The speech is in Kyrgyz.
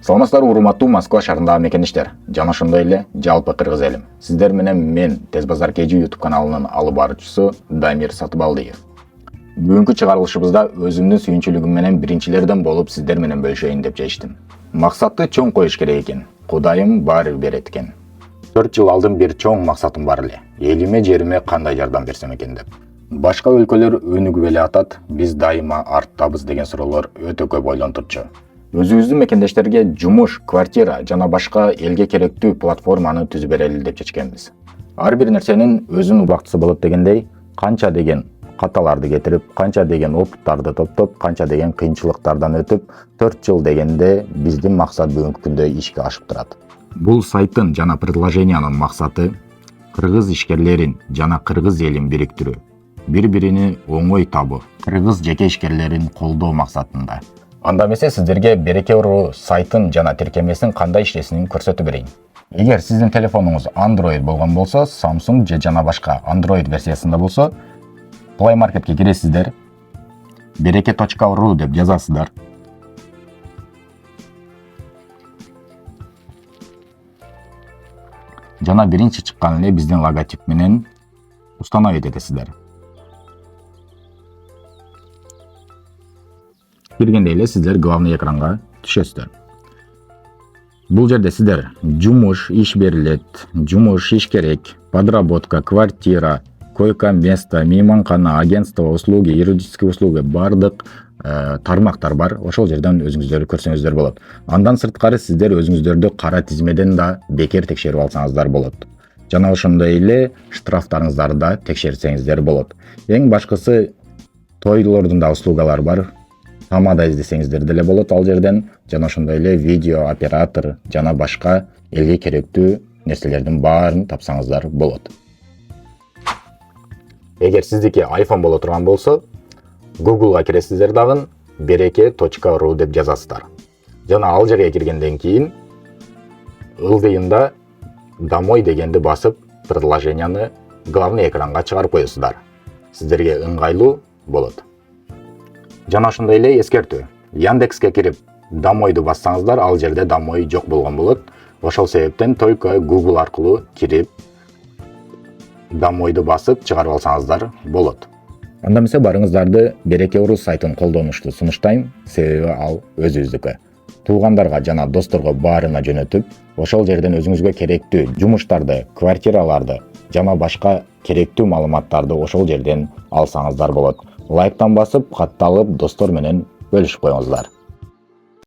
Саламатсыздар, урматтуу Москва шаарындагы мекендештер. Жана ошондой эле жалпы кыргыз элим. Сиздер менен мен Тез Базар KG YouTube каналынын алып баруучусу Дамир Сатыбалдиев. Бүгүнкү чыгарылышыбызда өзүмдүн сүйүнчүлүгүм менен биринчилерден болуп сиздер менен бөлүшөйүн деп чечтим. Максатты чоң коюш керек экен. Кудайым баары берет экен. 4 жыл алдын бир чоң максатым бар эле. Элиме жериме кандай жардам берсем экен деп. Башка өлкөлөр өнүгүп эле атат, биз дайыма арттабыз деген суроолор өтө көп ойлонтурчу. Өзүбүздүн мекендештерге жумуш, квартира жана башка элге керектүү платформаны түзүп берели деп чечкенбиз. Ар бир нерсенин өзүнүн убактысы болот дегендей, канча деген каталарды кетирип, канча деген опыттарды топтоп, канча деген кыйынчылыктардан өтүп, 4 жыл дегенде биздин максат бүгүнкү күндө ишке ашып турат. Бул сайттын жана предложениянын максаты кыргыз ишкерлерин жана кыргыз элин бириктирүү, бири-бирини оңой табуу, кыргыз жеке ишкерлерин колдоо максатында. Анда эмесе сиздерге Береке.ру сайтын жана тиркемесин кандай иштесин көрсөтүп берейин. Эгер сиздин телефонуңуз Android болгон болсо, Samsung же жана башка Android версиясында болсо, Play Marketке киресиздер, Bereke.ru деп жазасыздар. Жана биринчи чыккан эле биздин логотип менен установить этесиздер. Киргенде эле сиздер главный экранга түшөсүздөр. Бул жерде сиздер жумуш, иш берилет, жумуш, иш керек, подработка, квартира, койко-место, мейманкана, агентство, услуги, юридические услуги бардык тармактар бар. Ошол жерден өзүңүздөр көрсөңүздөр болот. Андан сырткары сиздер өзүңүздөрдү кара тизмеден да бекер текшерип алсаңыздар болот. Жана ошондой эле штрафтарыңыздарды да текшерсеңиздер болот. Эң башкысы тойлордун да услугалары бар. Тамада издесеңиздер деле болот ал жерден, жана ошондой эле видео, оператор жана башка элге керектүү нерселердин баарын тапсаңыздар болот. Эгер сиздики iPhone боло турган болсо, Google'га киресиздер дагы Bereke.ru деп жазасыздар. Жана ал жерге киргенден кийин ылдыйында домой дегенди басып, предложенияны главный экранга чыгарып коесуздар. Сиздерге ыңгайлуу болот. Жана ошондой эле эскертүү. Яндекске кирип, домойду бассаңыздар, ал жерде домой жок болгон болот. Ошол себептен только Google аркылуу кирип, домойду басып чыгарып алсаңыздар болот. Анда эмесе барыңыздарды Береке.ру сайтын колдонуштуу сунуштайм, себеби ал өзүбүздүкү. Туугандарга жана досторго баарына жөнөтүп, ошол жерден өзүңүзгө керектүү жумуштарды, квартираларды жана башка керектүү маалыматтарды ошол жерден алсаңыздар болот. Лайктан басып, катталып, достор менен бөлүшүп коюңуздар.